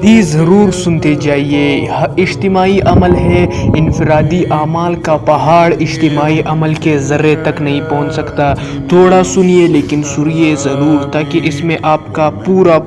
بھی ضرور سنتے جائیے۔ اجتماعی عمل ہے انفرادی اعمال کا پہاڑ، اجتماعی عمل کے ذرے تک نہیں پہنچ سکتا۔ تھوڑا سنیے لیکن سنیے ضرور تاکہ اس میں آپ کا پورا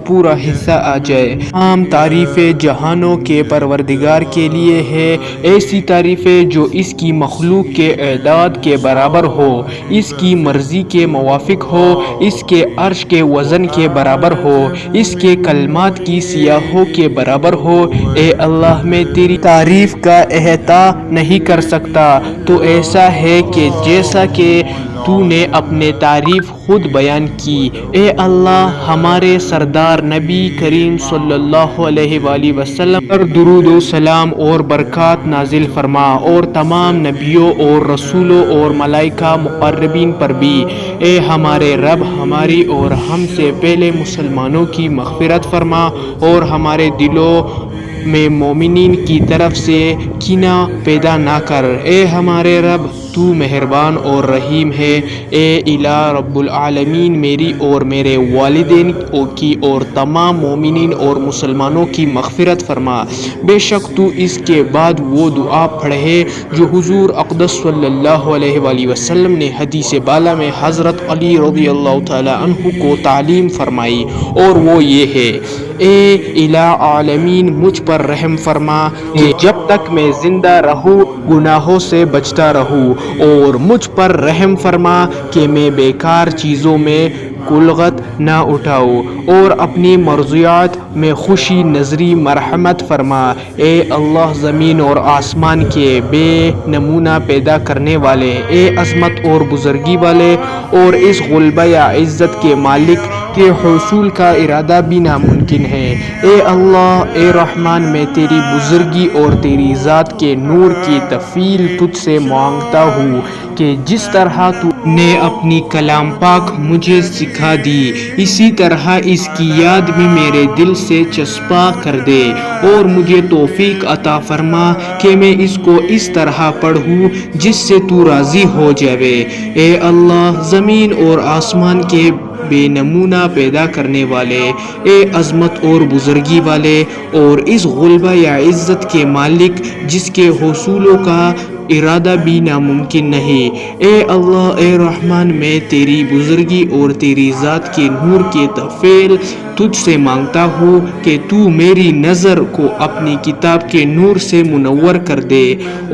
حصہ آ جائے۔ تمام تعریفیں جہانوں کے پروردگار کے لیے ہے، ایسی تعریفیں جو اس کی مخلوق کے اعداد کے برابر ہو، اس کی مرضی کے موافق ہو، اس کے عرش کے وزن کے برابر ہو، اس کے کلمات کی سیاحوں کے برابر ہو۔ اے اللہ، میں تیری تعریف کا احاطہ نہیں کر سکتا۔ تو ایسا ہے کہ جیسا کہ تو نے اپنے تعریف خود بیان کی۔ اے اللہ، ہمارے سردار نبی کریم صلی اللہ علیہ وآلہ وسلم پر درود و سلام اور برکات نازل فرما، اور تمام نبیوں اور رسولوں اور ملائکہ مقربین پر بھی۔ اے ہمارے رب، ہماری اور ہم سے پہلے مسلمانوں کی مغفرت فرما، اور ہمارے دلوں میں مومنین کی طرف سے کینہ پیدا نہ کر۔ اے ہمارے رب، تو مہربان اور رحیم ہے۔ اے الہ رب العالمین، میری اور میرے والدین کی اور تمام مومنین اور مسلمانوں کی مغفرت فرما۔ بے شک تو اس کے بعد وہ دعا پڑھے جو حضور اقدس صلی اللہ علیہ وآلہ وسلم نے حدیث بالا میں حضرت علی رضی اللہ تعالی عنہ کو تعلیم فرمائی، اور وہ یہ ہے: اے الہ عالمین، مجھ پر رحم فرما کہ جب تک میں زندہ رہوں گناہوں سے بچتا رہوں، اور مجھ پر رحم فرما کہ میں بیکار چیزوں میں کلغت نہ اٹھاؤں، اور اپنی مرضیات میں خوشی نظری مرحمت فرما۔ اے اللہ، زمین اور آسمان کے بے نمونہ پیدا کرنے والے، اے عظمت اور بزرگی والے اور اس غلبہ یا عزت کے مالک کے حصول کا ارادہ بھی ناممکن ہے۔ اے اللہ، اے رحمان، میں تیری بزرگی اور تیری ذات کے نور کی تفضیل تجھ سے مانگتا ہوں کہ جس طرح تو نے اپنی کلام پاک مجھے سکھا دی، اسی طرح اس کی یاد بھی میرے دل سے چسپاں کر دے، اور مجھے توفیق عطا فرما کہ میں اس کو اس طرح پڑھوں جس سے تو راضی ہو جاوے۔ اے اللہ، زمین اور آسمان کے بے نمونہ پیدا کرنے والے، اے عظمت اور بزرگی والے اور اس غلبہ یا عزت کے مالک جس کے حصولوں کا ارادہ بھی ناممکن نہیں، اے اللہ، اے رحمان، میں تیری بزرگی اور تیری ذات کے نور کی تفضیل تجھ سے مانگتا ہوں کہ تو میری نظر کو اپنی کتاب کے نور سے منور کر دے،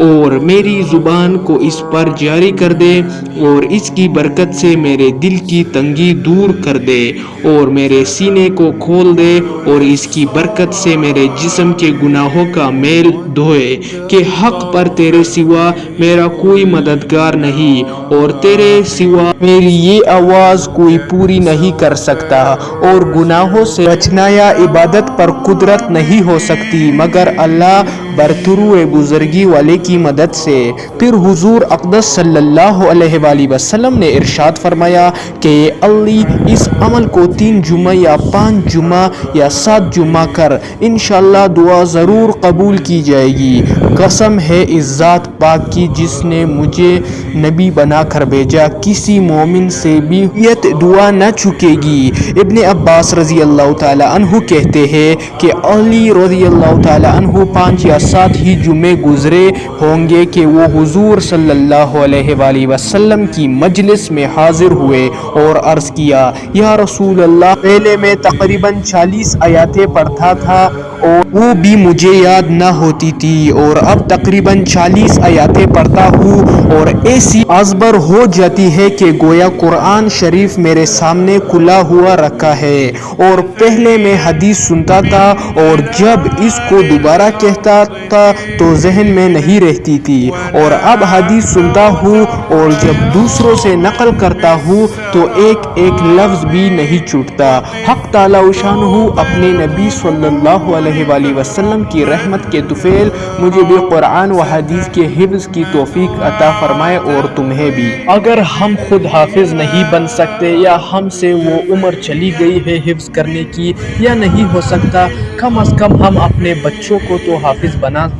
اور میری زبان کو اس پر جاری کر دے، اور اس کی برکت سے میرے دل کی تنگی دور کر دے، اور میرے سینے کو کھول دے، اور اس کی برکت سے میرے جسم کے گناہوں کا میل دھوئے، کہ حق پر تیرے سوا میرا کوئی مددگار نہیں، اور تیرے سوا میری یہ آواز کوئی پوری نہیں کر سکتا، اور گناہوں سے بچنا یا عبادت پر قدرت نہیں ہو سکتی مگر اللہ برترو بزرگی والے کی مدد سے۔ پھر حضور اقدس صلی اللہ علیہ وآلہ وسلم نے ارشاد فرمایا کہ اے علی، اس عمل کو 3 جمعہ یا 5 جمعہ یا 7 جمعہ کر، انشاءاللہ دعا ضرور قبول کی جائے گی۔ قسم ہے اس ذات پاک کی جس نے مجھے نبی بنا کر بھیجا، کسی مومن سے بھی یہ دعا نہ چکے گی۔ ابن عباس رضی اللہ تعالی عنہ کہتے ہیں کہ علی رضی اللہ تعالی عنہ 5 یا 7 ہی جمعے گزرے ہوں گے کہ وہ حضور صلی اللہ علیہ وآلہ وسلم کی مجلس میں حاضر ہوئے اور عرض کیا: یا رسول اللہ، پہلے میں تقریباً 40 آیاتیں پڑھتا تھا اور وہ بھی مجھے یاد نہ ہوتی تھی، اور اب تقریباً 40 آیاتیں پڑھتا ہوں اور ایسی ازبر ہو جاتی ہے کہ گویا قرآن شریف میرے سامنے کھلا ہوا رکھا ہے۔ اور پہلے میں حدیث سنتا تھا اور جب اس کو دوبارہ کہتا تھا تو ذہن میں نہیں رہتی تھی، اور اب حدیث سنتا ہوں اور جب دوسروں سے نقل کرتا ہوں تو ایک ایک لفظ بھی نہیں چھوٹتا۔ حق تعالی شانہ اپنے نبی صلی اللہ علیہ وآلہ وسلم کی رحمت کے طفیل مجھے بھی قرآن و حدیث کے حفظ کی توفیق عطا فرمائے، اور تمہیں بھی۔ اگر ہم خود حافظ نہیں بن سکتے یا ہم سے وہ عمر چلی گئی ہے حفظ کرنے کی یا نہیں ہو سکتا، کم از کم ہم اپنے بچوں کو تو حافظ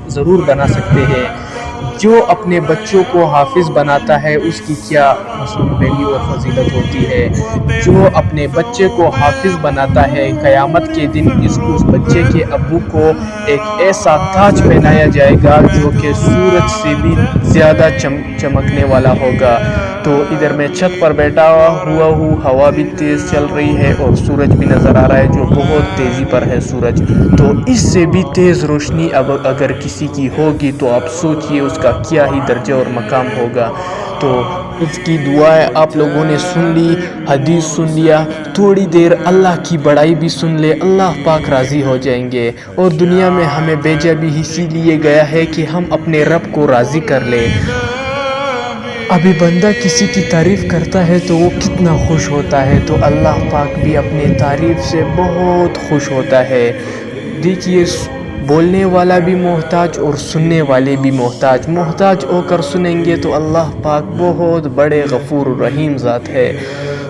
ضرور بنا سکتے ہیں۔ جو اپنے بچوں کو حافظ بناتا ہے اس کی کیا ویلیو اور فضیلت ہوتی ہے۔ جو اپنے بچے کو حافظ بناتا ہے، قیامت کے دن اس بچے کے ابو کو ایک ایسا تاج پہنایا جائے گا جو کہ سورج سے بھی زیادہ چمکنے والا ہوگا۔ تو ادھر میں چھت پر بیٹھا ہوا ہوں، ہوا بھی تیز چل رہی ہے اور سورج بھی نظر آ رہا ہے جو بہت تیزی پر ہے سورج۔ تو اس سے بھی تیز روشنی اگر کسی کی ہوگی تو آپ سوچئے اس کا کیا ہی درجہ اور مقام ہوگا۔ تو اس کی دعائیں آپ لوگوں نے سن لی، حدیث سن لیا، تھوڑی دیر اللہ کی بڑائی بھی سن لے، اللہ پاک راضی ہو جائیں گے۔ اور دنیا میں ہمیں بھیجا بھی اسی لیے گیا ہے کہ ہم اپنے رب کو راضی کر لیں۔ ابھی بندہ کسی کی تعریف کرتا ہے تو وہ کتنا خوش ہوتا ہے، تو اللہ پاک بھی اپنے تعریف سے بہت خوش ہوتا ہے۔ دیکھیے، بولنے والا بھی محتاج اور سننے والے بھی محتاج ہو کر سنیں گے تو اللہ پاک بہت بڑے غفور رحیم ذات ہے۔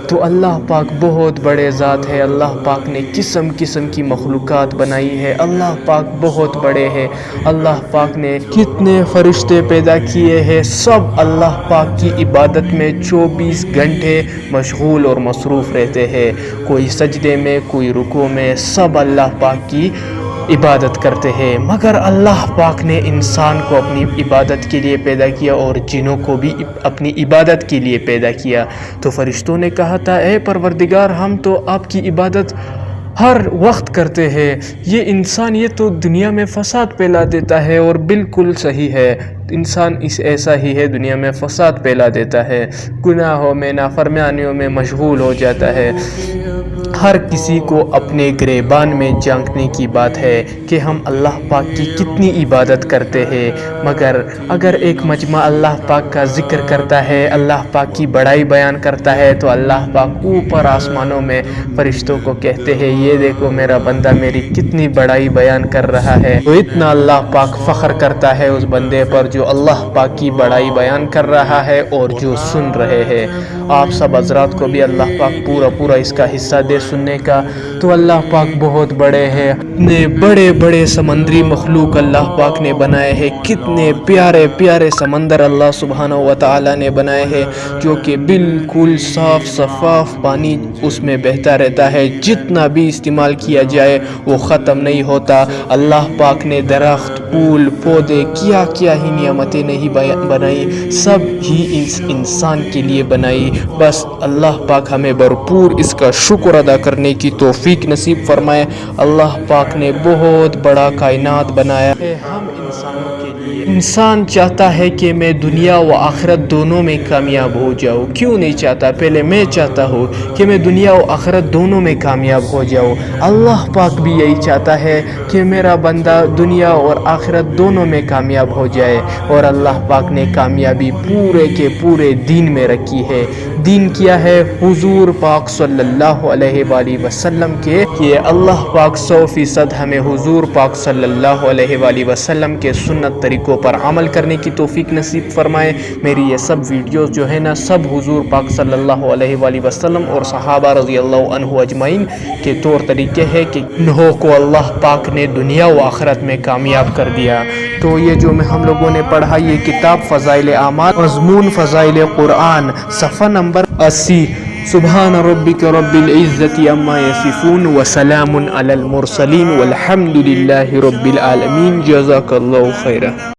تو اللہ پاک بہت بڑے ذات ہے، اللہ پاک نے قسم قسم کی مخلوقات بنائی ہے، اللہ پاک بہت بڑے ہیں، اللہ پاک نے کتنے فرشتے پیدا کیے ہیں، سب اللہ پاک کی عبادت میں 24 گھنٹے مشغول اور مصروف رہتے ہیں۔ کوئی سجدے میں، کوئی رکوع میں، سب اللہ پاک کی عبادت کرتے ہیں۔ مگر اللہ پاک نے انسان کو اپنی عبادت کے لیے پیدا کیا اور جنوں کو بھی اپنی عبادت کے لیے پیدا کیا۔ تو فرشتوں نے کہا تھا، اے پروردگار، ہم تو آپ کی عبادت ہر وقت کرتے ہیں، یہ انسان یہ تو دنیا میں فساد پھیلا دیتا ہے۔ اور بالکل صحیح ہے، انسان ایسا ہی ہے، دنیا میں فساد پھیلا دیتا ہے، گناہوں میں، نافرمانیوں میں مشغول ہو جاتا ہے۔ ہر کسی کو اپنے گریبان میں جھانکنے کی بات ہے کہ ہم اللہ پاک کی کتنی عبادت کرتے ہیں۔ مگر اگر ایک مجمع اللہ پاک کا ذکر کرتا ہے، اللہ پاک کی بڑائی بیان کرتا ہے، تو اللہ پاک اوپر آسمانوں میں فرشتوں کو کہتے ہیں، یہ دیکھو میرا بندہ میری کتنی بڑائی بیان کر رہا ہے۔ تو اتنا اللہ پاک فخر کرتا ہے اس بندے پر جو اللہ پاک کی بڑائی بیان کر رہا ہے اور جو سن رہے ہیں۔ آپ سب حضرات کو بھی اللہ پاک پورا اس کا حصہ دے سننے کا۔ تو اللہ پاک بہت بڑے ہیں، اتنے بڑے بڑے سمندری مخلوق اللہ پاک نے بنائے ہیں، کتنے پیارے پیارے سمندر اللہ سبحانہ و تعالی نے بنائے ہیں جو کہ بالکل صاف شفاف پانی اس میں بہتا رہتا ہے، جتنا بھی استعمال کیا جائے وہ ختم نہیں ہوتا۔ اللہ پاک نے درخت، پھول، پودے، کیا ہی نعمتیں نہیں بنائی، سب ہی اس انسان کے لیے بنائی۔ بس اللہ پاک ہمیں بھرپور اس کا شکر ادا کرنے کی توفیق نصیب فرمائے۔ اللہ پاک نے بہت بڑا کائنات بنایا ہے ہم انسانوں کے لیے۔ انسان چاہتا ہے کہ میں دنیا و آخرت دونوں میں کامیاب ہو جاؤں، کیوں نہیں چاہتا؟ پہلے میں چاہتا ہوں کہ میں دنیا و آخرت دونوں میں کامیاب ہو جاؤں۔ اللہ پاک بھی یہی چاہتا ہے کہ میرا بندہ دنیا اور آخرت دونوں میں کامیاب ہو جائے۔ اور اللہ پاک نے کامیابی پورے کے پورے دین میں رکھی ہے۔ دین کیا ہے؟ حضور پاک صلی اللہ علیہ وآلہ وسلم کے، کہ اللہ پاک 100% ہمیں حضور پاک صلی اللہ علیہ وآلہ وسلم کے سنت طریقوں پر عمل کرنے کی توفیق نصیب فرمائے۔ میری یہ سب ویڈیوز جو ہے نا، سب حضور پاک صلی اللہ علیہ وآلہ وسلم اور صحابہ رضی اللہ عنہ اجمعین کے طور طریقے ہیں کہ انہوں کو اللہ پاک نے دنیا و آخرت میں کامیاب کر دیا۔ تو یہ جو ہم لوگوں نے پڑھا، یہ کتاب فضائل اعمال، مضمون فضائل قرآن، صفحہ نمبر 80۔ سبحان ربک رب العزت عما یصفون وسلام علی المرسلین والحمد للہ رب العالمین۔ جزاک اللہ خیرا۔